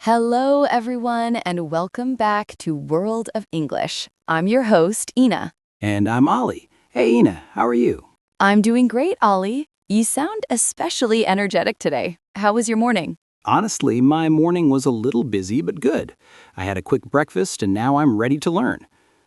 Hello, everyone, and welcome back to World of English. I'm your host, Ina. And I'm Ollie. Hey, Ina, how are you? I'm doing great, Ollie. You sound especially energetic today. How was your morning? Honestly, my morning was a little busy, but good. I had a quick breakfast, and now I'm ready to learn.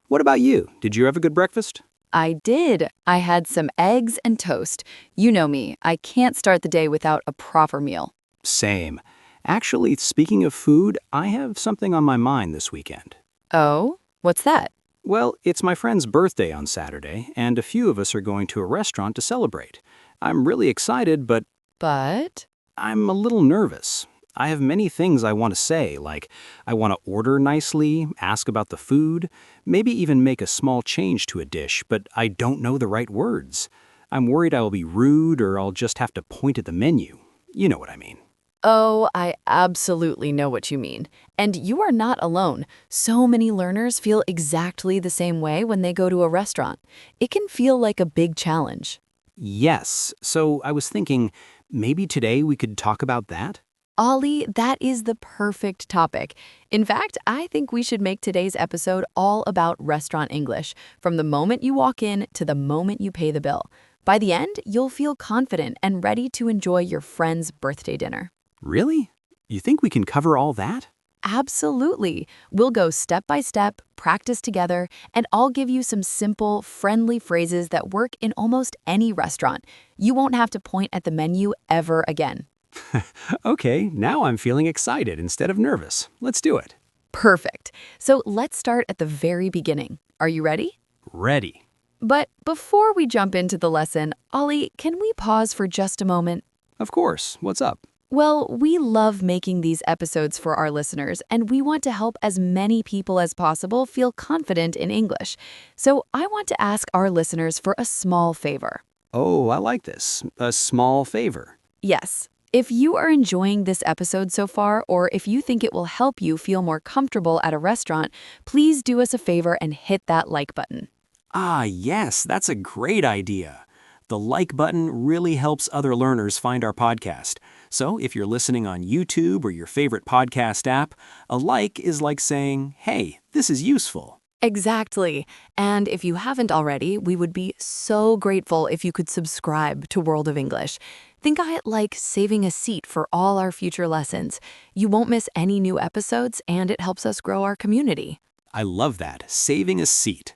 What about you? Did you have a good breakfast? I did. I had some eggs and toast. You know me, I can't start the day without a proper meal. Same. Actually, speaking of food, I have something on my mind this weekend. Oh, what's that? Well, it's my friend's birthday on Saturday, and a few of us are going to a restaurant to celebrate. I'm really excited, but But? I'm a little nervous. I have many things I want to say, like I want to order nicely, ask about the food, maybe even make a small change to a dish, but I don't know the right words. I'm worried I will be rude or I'll just have to point at the menu. You know what I mean. Oh, I absolutely know what you mean. And you are not alone. So many learners feel exactly the same way when they go to a restaurant. It can feel like a big challenge. Yes, so I was thinking maybe today we could talk about that? Ollie, that is the perfect topic. In fact, I think we should make today's episode all about restaurant English, from the moment you walk in to the moment you pay the bill. By the end, you'll feel confident and ready to enjoy your friend's birthday dinner. Really? You think we can cover all that? Absolutely. We'll go step by step, practice together, and I'll give you some simple, friendly phrases that work in almost any restaurant. You won't have to point at the menu ever again. Okay, now I'm feeling excited instead of nervous. Let's do it. Perfect. So let's start at the very beginning. Are you ready? Ready. But before we jump into the lesson, Ollie, can we pause for just a moment? Of course. What's up? Well, we love making these episodes for our listeners, and we want to help as many people as possible feel confident in English. So I want to ask our listeners for a small favor. Oh, I like this. A small favor. Yes. If you are enjoying this episode so far, or if you think it will help you feel more comfortable at a restaurant, please do us a favor and hit that like button. Ah, yes, that's a great idea. The like button really helps other learners find our podcast. So if you're listening on YouTube or your favorite podcast app, a like is like saying, hey, this is useful. Exactly. And if you haven't already, we would be so grateful if you could subscribe to World of English. Think of it like saving a seat for all our future lessons. You won't miss any new episodes, and it helps us grow our community. I love that, saving a seat.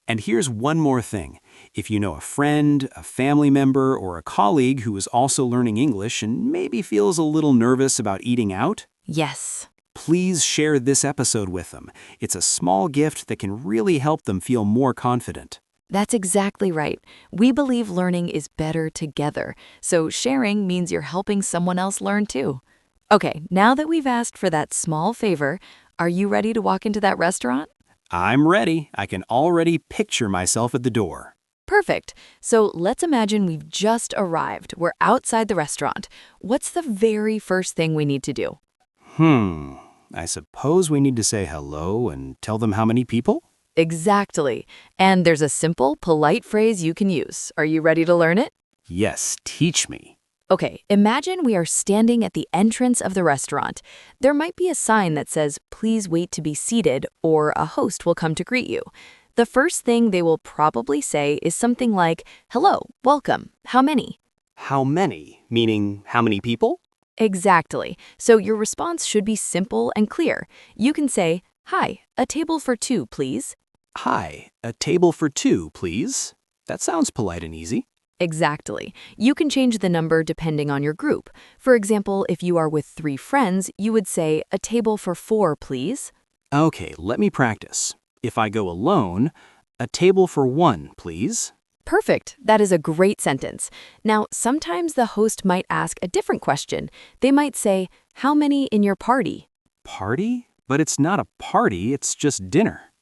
And here's one more thing. If you know a friend, a family member, or a colleague who is also learning English and maybe feels a little nervous about eating out, Yes. please share this episode with them. It's a small gift that can really help them feel more confident. That's exactly right. We believe learning is better together, so sharing means you're helping someone else learn too. Okay, now that we've asked for that small favor, are you ready to walk into that restaurant? I'm ready. I can already picture myself at the door. Perfect. So let's imagine we've just arrived. We're outside the restaurant. What's the very first thing we need to do? I suppose we need to say hello and tell them how many people? Exactly. And there's a simple, polite phrase you can use. Are you ready to learn it? Yes, teach me. Okay, imagine we are standing at the entrance of the restaurant. There might be a sign that says, "Please wait to be seated," or a host will come to greet you. The first thing they will probably say is something like, "Hello, welcome, how many?" How many? Meaning how many people? Exactly. So your response should be simple and clear. You can say, "Hi, a table for two, please." Hi, a table for two, please. That sounds polite and easy. Exactly. You can change the number depending on your group. For example, if you are with 3 friends, you would say, "A table for 4, please." Okay, let me practice. If I go alone, a table for one, please. Perfect. That is a great sentence. Now, sometimes the host might ask a different question. They might say, "How many in your party?" Party? But it's not a party, it's just dinner.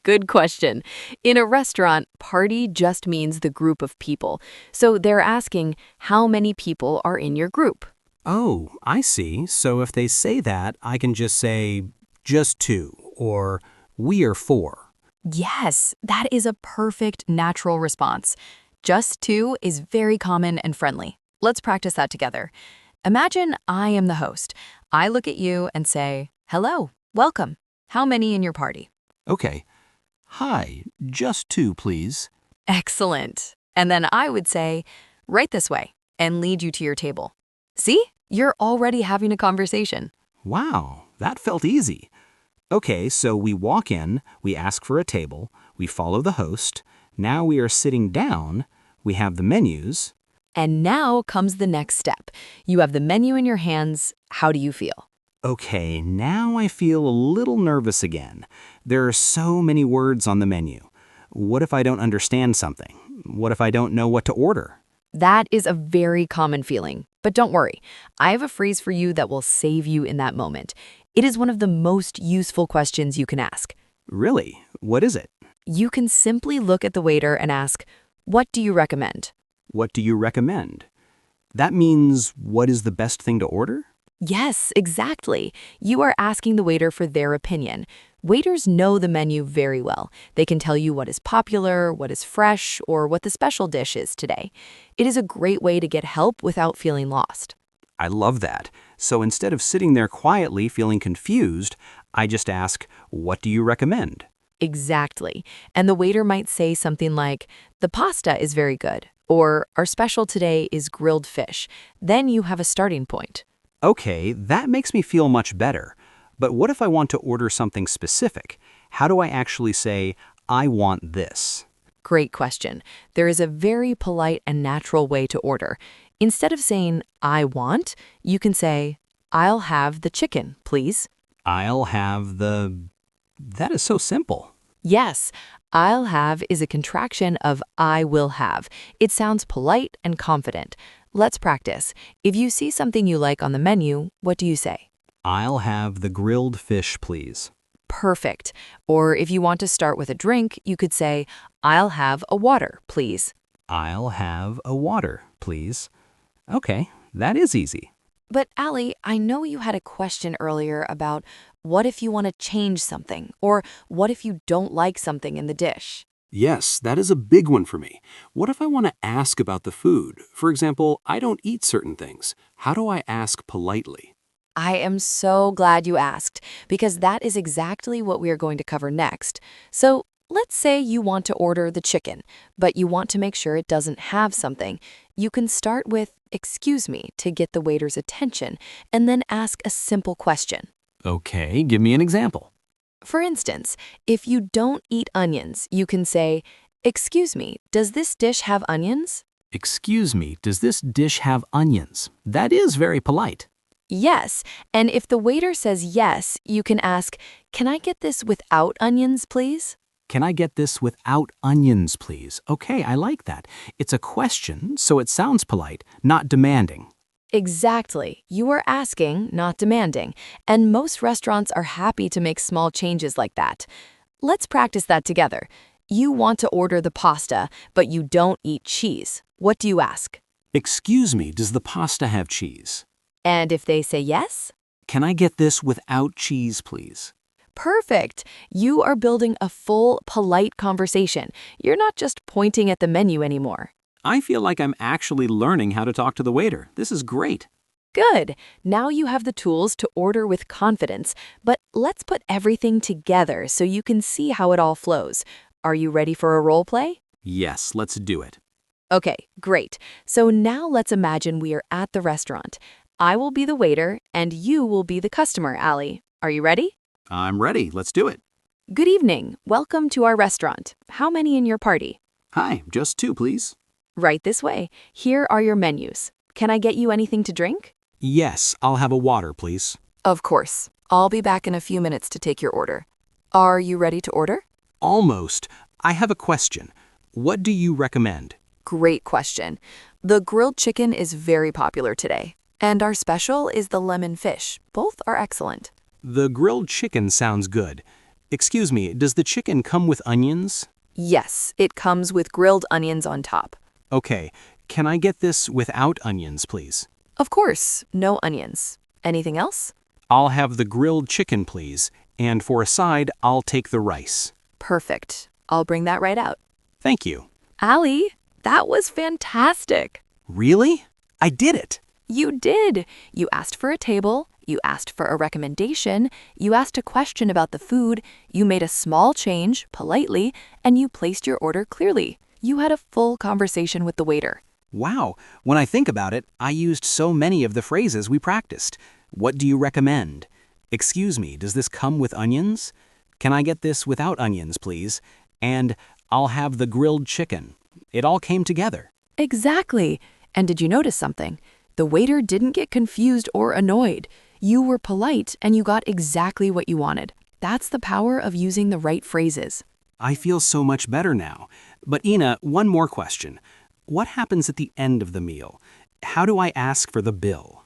Good question. In a restaurant, party just means the group of people. So they're asking, how many people are in your group? Oh, I see. So if they say that, I can just say, just two, or we are four. Yes, that is a perfect natural response. Just two is very common and friendly. Let's practice that together. Imagine I am the host. I look at you and say, hello, welcome. How many in your party? Okay. Hi, just two, please. Excellent. And then I would say, right this way, and lead you to your table. See? You're already having a conversation. Wow, that felt easy. Okay, so we walk in, we ask for a table, we follow the host. Now we are sitting down, we have the menus. And now comes the next step. You have the menu in your hands. How do you feel? Okay, now I feel a little nervous again. There are so many words on the menu. What if I don't understand something? What if I don't know what to order? That is a very common feeling. But don't worry, I have a phrase for you that will save you in that moment. It is one of the most useful questions you can ask. Really? What is it? You can simply look at the waiter and ask, what do you recommend? What do you recommend? That means what is the best thing to order? Yes, exactly. You are asking the waiter for their opinion. Waiters know the menu very well. They can tell you what is popular, what is fresh, or what the special dish is today. It is a great way to get help without feeling lost. I love that. So instead of sitting there quietly feeling confused, I just ask, what do you recommend? Exactly. And the waiter might say something like, the pasta is very good, or our special today is grilled fish. Then you have a starting point. Okay, that makes me feel much better. But what if I want to order something specific? How do I actually say, I want this? Great question. There is a very polite and natural way to order. Instead of saying, I want, you can say, I'll have the chicken, please. I'll have the... That is so simple. Yes, I'll have is a contraction of I will have. It sounds polite and confident. Let's practice. If you see something you like on the menu, what do you say? I'll have the grilled fish, please. Perfect. Or if you want to start with a drink, you could say, I'll have a water, please. I'll have a water, please. Okay, that is easy. But Allie, I know you had a question earlier about what if you want to change something, or what if you don't like something in the dish? Yes, that is a big one for me. What if I want to ask about the food? For example, I don't eat certain things. How do I ask politely? I am so glad you asked, because that is exactly what we are going to cover next. So let's say you want to order the chicken, but you want to make sure it doesn't have something. You can start with, excuse me, to get the waiter's attention, and then ask a simple question. Okay, give me an example. For instance, if you don't eat onions, you can say, excuse me, does this dish have onions? Excuse me, does this dish have onions? That is very polite. Yes, and if the waiter says yes, you can ask, can I get this without onions, please? Can I get this without onions, please? Okay, I like that. It's a question, so it sounds polite, not demanding. Exactly. You are asking, not demanding, and most restaurants are happy to make small changes like that. Let's practice that together. You want to order the pasta, but you don't eat cheese. What do you ask? Excuse me, does the pasta have cheese? And if they say yes? Can I get this without cheese, please? Perfect. You are building a full, polite conversation. You're not just pointing at the menu anymore. I feel like I'm actually learning how to talk to the waiter. This is great. Good. Now you have the tools to order with confidence, but let's put everything together so you can see how it all flows. Are you ready for a role play? Yes, let's do it. Okay, great. So now let's imagine we are at the restaurant. I will be the waiter, and you will be the customer, Allie. Are you ready? I'm ready. Let's do it. Good evening. Welcome to our restaurant. How many in your party? Hi, just two, please. Right this way. Here are your menus. Can I get you anything to drink? Yes, I'll have a water, please. Of course. I'll be back in a few minutes to take your order. Are you ready to order? Almost. I have a question. What do you recommend? Great question. The grilled chicken is very popular today, and our special is the lemon fish. Both are excellent. The grilled chicken sounds good. Excuse me, does the chicken come with onions? Yes, it comes with grilled onions on top. Okay, can I get this without onions, please? Of course, no onions. Anything else? I'll have the grilled chicken, please. And for a side, I'll take the rice. Perfect. I'll bring that right out. Thank you. Allie, that was fantastic. Really? I did it. You did. You asked for a table, You asked for a recommendation, you asked a question about the food, you made a small change, politely, and you placed your order clearly. You had a full conversation with the waiter. Wow, when I think about it, I used so many of the phrases we practiced. What do you recommend? Excuse me, does this come with onions? Can I get this without onions, please? And I'll have the grilled chicken. It all came together. Exactly. And did you notice something? The waiter didn't get confused or annoyed. You were polite and you got exactly what you wanted. That's the power of using the right phrases. I feel so much better now. But Ina, one more question. What happens at the end of the meal? How do I ask for the bill?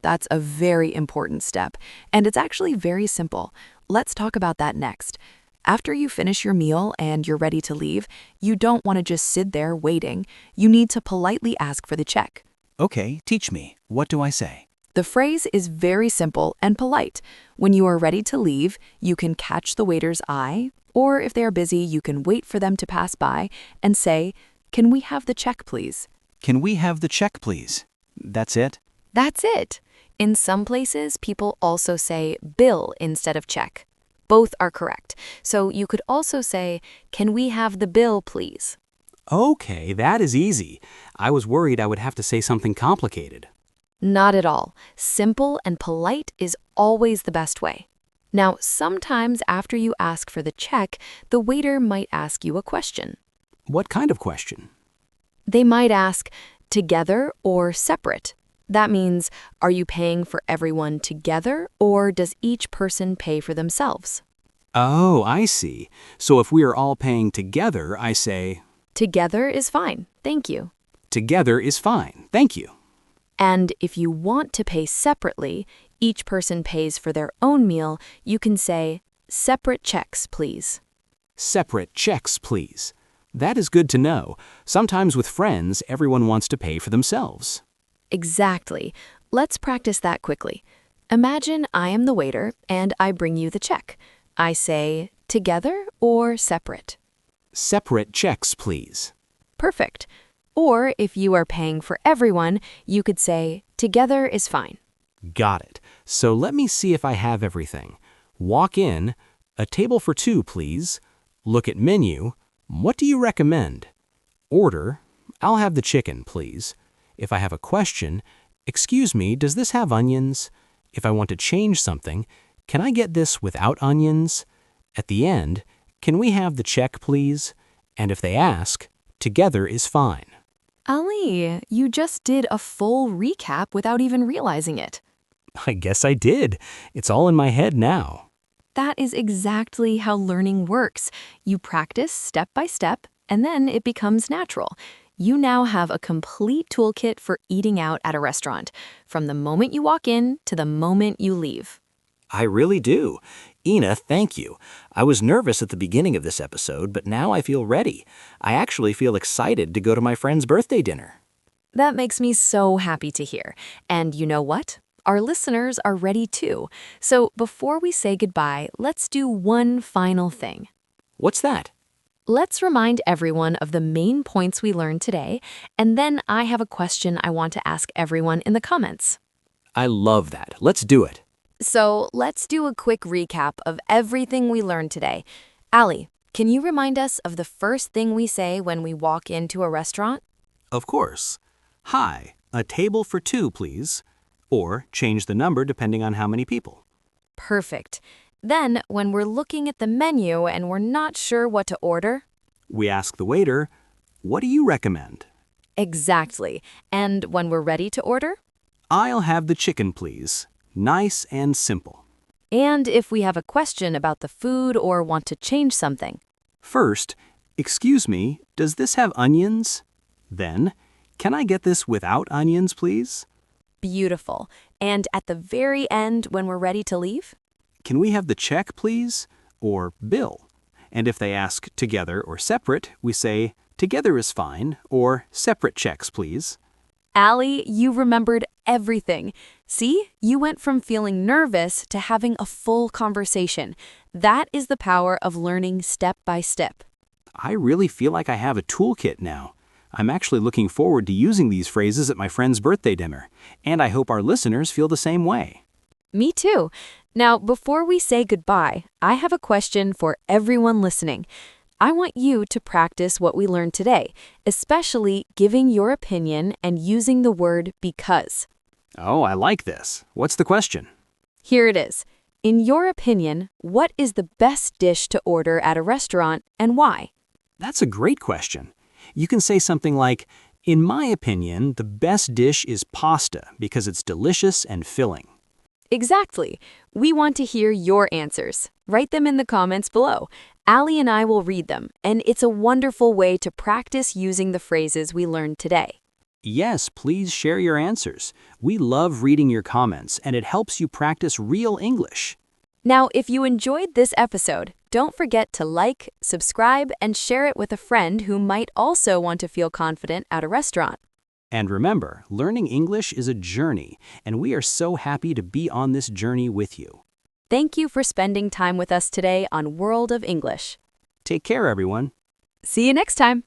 That's a very important step. And it's actually very simple. Let's talk about that next. After you finish your meal and you're ready to leave, you don't want to just sit there waiting. You need to politely ask for the check. Okay, teach me. What do I say? The phrase is very simple and polite. When you are ready to leave, you can catch the waiter's eye, or if they are busy, you can wait for them to pass by and say, "Can we have the check, please?" Can we have the check, please? That's it? That's it. In some places, people also say bill instead of check. Both are correct. So you could also say, "Can we have the bill, please?" Okay, that is easy. I was worried I would have to say something complicated. Not at all. Simple and polite is always the best way. Now, sometimes after you ask for the check, the waiter might ask you a question. What kind of question? They might ask, together or separate? That means, are you paying for everyone together or does each person pay for themselves? Oh, I see. So if we are all paying together, I say, Together is fine, thank you. together is fine, thank you. And if you want to pay separately, each person pays for their own meal, you can say, separate checks, please. Separate checks, please. That is good to know. Sometimes with friends, everyone wants to pay for themselves. Exactly. Let's practice that quickly. Imagine I am the waiter and I bring you the check. I say, together or separate? Separate checks, please. Perfect. Or if you are paying for everyone, you could say, together is fine. Got it. So let me see if I have everything. Walk in, a table for two, please. Look at menu. What do you recommend? Order, I'll have the chicken, please. If I have a question, excuse me, does this have onions? If I want to change something, can I get this without onions? At the end, can we have the check, please? And if they ask, together is fine. Ali, you just did a full recap without even realizing it. I guess I did. It's all in my head now. That is exactly how learning works. You practice step by step, and then it becomes natural. You now have a complete toolkit for eating out at a restaurant, from the moment you walk in to the moment you leave. I really do. Ina, thank you. I was nervous at the beginning of this episode, but now I feel ready. I actually feel excited to go to my friend's birthday dinner. That makes me so happy to hear. And you know what? Our listeners are ready too. So before we say goodbye, let's do one final thing. What's that? Let's remind everyone of the main points we learned today, and then I have a question I want to ask everyone in the comments. I love that. Let's do it. So let's do a quick recap of everything we learned today. Ali, can you remind us of the first thing we say when we walk into a restaurant? Of course. Hi, a table for two, please. Or change the number depending on how many people. Perfect. Then, when we're looking at the menu and we're not sure what to order? We ask the waiter, what do you recommend? Exactly. And when we're ready to order? I'll have the chicken, please. Nice and simple. And if we have a question about the food or want to change something? First, excuse me, does this have onions? Then, can I get this without onions, please? Beautiful. And at the very end, when we're ready to leave? Can we have the check, please? Or bill? And if they ask together or separate, we say, together is fine, or separate checks, please. Ali, you remembered everything. See, you went from feeling nervous to having a full conversation. That is the power of learning step by step. I really feel like I have a toolkit now. I'm actually looking forward to using these phrases at my friend's birthday dinner, and I hope our listeners feel the same way. Me too. Now, before we say goodbye, I have a question for everyone listening. I want you to practice what we learned today, especially giving your opinion and using the word because. Oh, I like this. What's the question? Here it is. In your opinion, what is the best dish to order at a restaurant and why? That's a great question. You can say something like, in my opinion, the best dish is pasta because it's delicious and filling. Exactly. We want to hear your answers. Write them in the comments below. Allie and I will read them, and it's a wonderful way to practice using the phrases we learned today. Yes, please share your answers. We love reading your comments, and it helps you practice real English. Now, if you enjoyed this episode, don't forget to like, subscribe, and share it with a friend who might also want to feel confident at a restaurant. And remember, learning English is a journey, and we are so happy to be on this journey with you. Thank you for spending time with us today on World of English. Take care, everyone. See you next time.